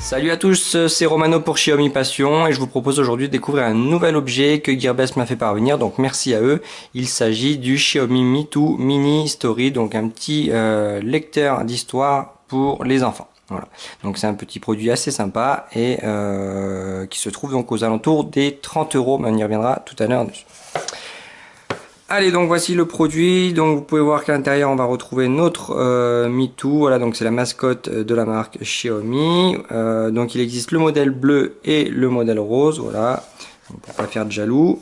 Salut à tous, c'est Romano pour Xiaomi Passion et je vous propose aujourd'hui de découvrir un nouvel objet que Gearbest m'a fait parvenir, donc merci à eux. Il s'agit du Xiaomi Mi 2 Mini Story, donc un petit lecteur d'histoire pour les enfants. Voilà, donc c'est un petit produit assez sympa et qui se trouve donc aux alentours des 30 €, mais on y reviendra tout à l'heure dessus. Allez, donc voici le produit. Donc vous pouvez voir qu'à l'intérieur on va retrouver notre Mi 2. Voilà, donc c'est la mascotte de la marque Xiaomi. Donc il existe le modèle bleu et le modèle rose. Voilà, donc, pour pas faire de jaloux.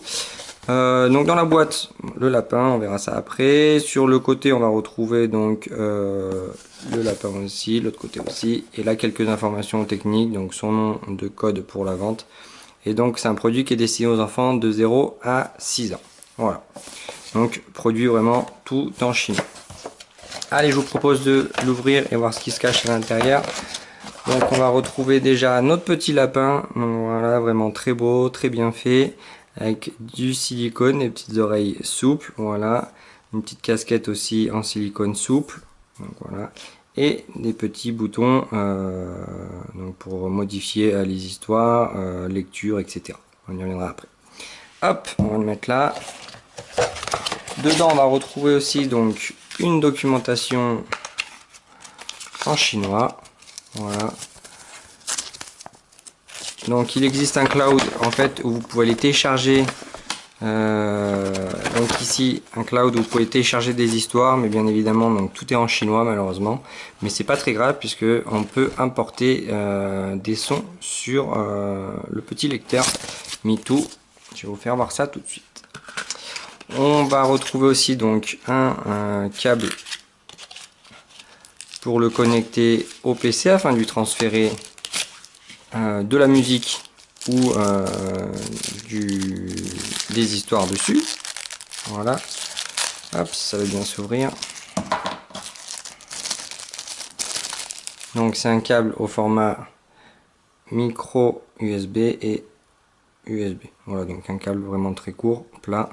Donc dans la boîte, le lapin, on verra ça après. Sur le côté, on va retrouver donc le lapin aussi, l'autre côté aussi. Et là quelques informations techniques, donc son nom de code pour la vente. Et donc c'est un produit qui est destiné aux enfants de 0 à 6 ans. Voilà. Donc produit vraiment tout en chinois. Allez, je vous propose de l'ouvrir et voir ce qui se cache à l'intérieur. Donc on va retrouver déjà notre petit lapin. Donc voilà, vraiment très beau, très bien fait, avec du silicone, des petites oreilles souples. Voilà, une petite casquette aussi en silicone souple. Donc voilà, et des petits boutons donc pour modifier les histoires, lecture, etc. On y reviendra après. Hop, on va le mettre là. Dedans, on va retrouver aussi donc une documentation en chinois. Voilà. Donc il existe un cloud en fait où vous pouvez les télécharger. Donc ici un cloud où vous pouvez télécharger des histoires, mais bien évidemment donc tout est en chinois malheureusement. Mais c'est pas très grave puisque on peut importer des sons sur le petit lecteur Mi 2. Je vais vous faire voir ça tout de suite. On va retrouver aussi donc un câble pour le connecter au PC afin de lui transférer de la musique ou des histoires dessus. Voilà. Hop, ça va bien s'ouvrir. Donc c'est un câble au format micro USB et USB. Voilà, donc un câble vraiment très court, plat.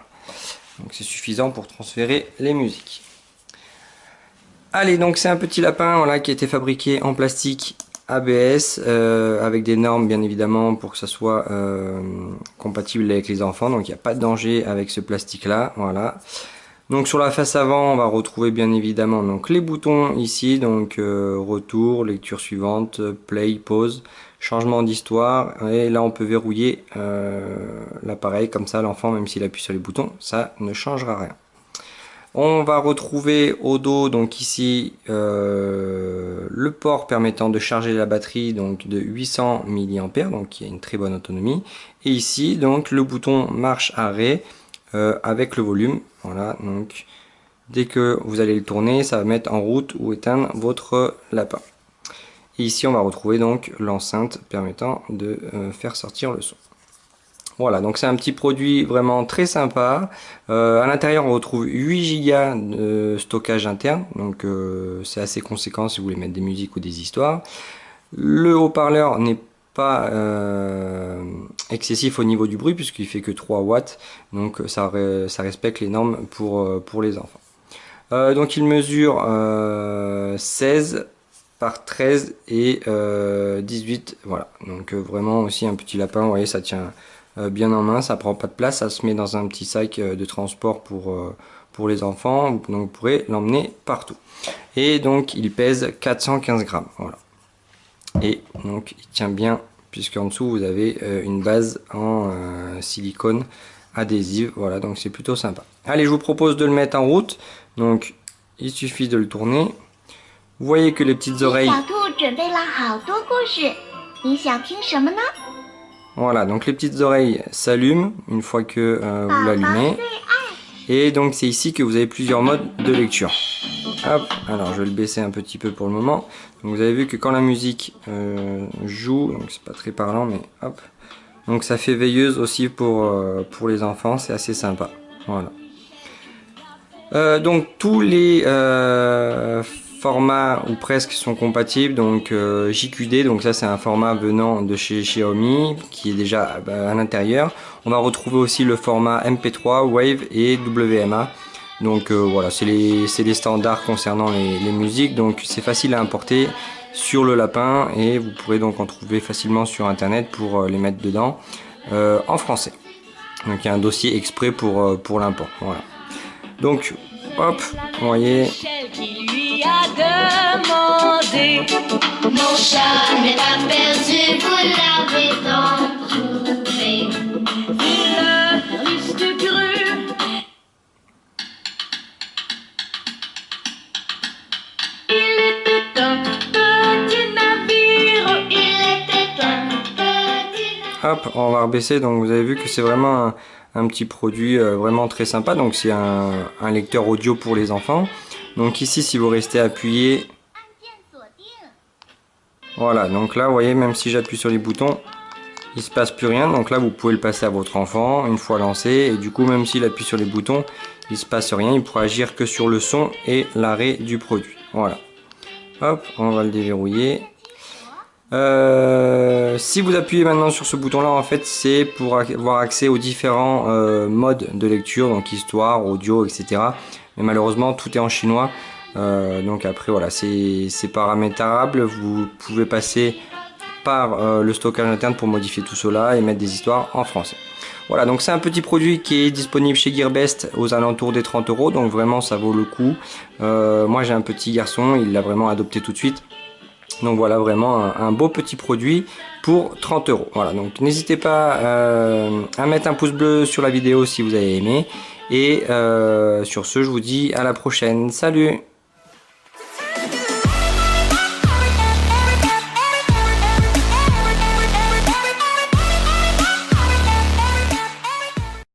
Donc c'est suffisant pour transférer les musiques. Allez, donc c'est un petit lapin voilà, qui a été fabriqué en plastique ABS avec des normes bien évidemment pour que ça soit compatible avec les enfants. Donc il n'y a pas de danger avec ce plastique là. Voilà. Donc sur la face avant, on va retrouver bien évidemment donc les boutons ici, donc retour, lecture suivante, play, pause, changement d'histoire, et là on peut verrouiller l'appareil comme ça, l'enfant même s'il appuie sur les boutons, ça ne changera rien. On va retrouver au dos donc ici le port permettant de charger la batterie donc de 800 mAh, donc qui a une très bonne autonomie, et ici donc le bouton marche arrêt avec le volume. Voilà, donc dès que vous allez le tourner, ça va mettre en route ou éteindre votre lapin. Et ici, on va retrouver donc l'enceinte permettant de faire sortir le son. Voilà, donc c'est un petit produit vraiment très sympa. À l'intérieur, on retrouve 8 Go de stockage interne, donc c'est assez conséquent si vous voulez mettre des musiques ou des histoires. Le haut-parleur n'est pas excessif au niveau du bruit puisqu'il fait que 3 watts, donc ça respecte les normes pour les enfants. Donc il mesure 16 par 13 et 18, voilà, donc vraiment aussi un petit lapin, vous voyez, ça tient bien en main, ça prend pas de place, ça se met dans un petit sac de transport pour les enfants, donc vous pourrez l'emmener partout. Et donc il pèse 415 grammes, voilà. Et donc il tient bien puisqu'en dessous vous avez une base en silicone adhésive. Voilà, donc c'est plutôt sympa. Allez, je vous propose de le mettre en route. Donc il suffit de le tourner. Vous voyez que les petites oreilles. Voilà, donc les petites oreilles s'allument une fois que vous l'allumez. Et donc c'est ici que vous avez plusieurs modes de lecture. Hop, alors je vais le baisser un petit peu pour le moment. Donc vous avez vu que quand la musique joue, donc c'est pas très parlant, mais hop. Donc ça fait veilleuse aussi pour les enfants, c'est assez sympa. Voilà. Donc tous les formats ou presque sont compatibles. Donc JQD, donc ça c'est un format venant de chez Xiaomi qui est déjà à l'intérieur. On va retrouver aussi le format MP3, Wave et WMA. Donc voilà, c'est les standards concernant les musiques, donc c'est facile à importer sur le lapin et vous pourrez donc en trouver facilement sur internet pour les mettre dedans en français. Donc il y a un dossier exprès pour l'import. Voilà. Donc hop, vous voyez. Qui lui a demandé. Mon chat n'est pas perdu, vous l'avez donc trouvé. Le riche du cru. Il était un petit navire. Il était un petit navire. Hop, on va rebaisser. Donc vous avez vu que c'est vraiment un petit produit vraiment très sympa. Donc c'est un lecteur audio pour les enfants. Donc ici, si vous restez appuyé, voilà, donc là vous voyez, même si j'appuie sur les boutons, il se passe plus rien. Donc là vous pouvez le passer à votre enfant une fois lancé, et du coup même s'il appuie sur les boutons, il se passe rien, il pourra agir que sur le son et l'arrêt du produit. Voilà, hop, on va le déverrouiller. Si vous appuyez maintenant sur ce bouton là, en fait c'est pour avoir accès aux différents modes de lecture, donc histoire, audio, etc. Mais malheureusement tout est en chinois, donc après voilà, c'est paramétrable. Vous pouvez passer par le stockage interne pour modifier tout cela et mettre des histoires en français. Voilà, donc c'est un petit produit qui est disponible chez Gearbest aux alentours des 30 €, donc vraiment ça vaut le coup. Moi j'ai un petit garçon, il l'a vraiment adopté tout de suite. Donc voilà, vraiment un beau petit produit pour 30 €. Voilà, donc n'hésitez pas à mettre un pouce bleu sur la vidéo si vous avez aimé. Et sur ce, je vous dis à la prochaine. Salut!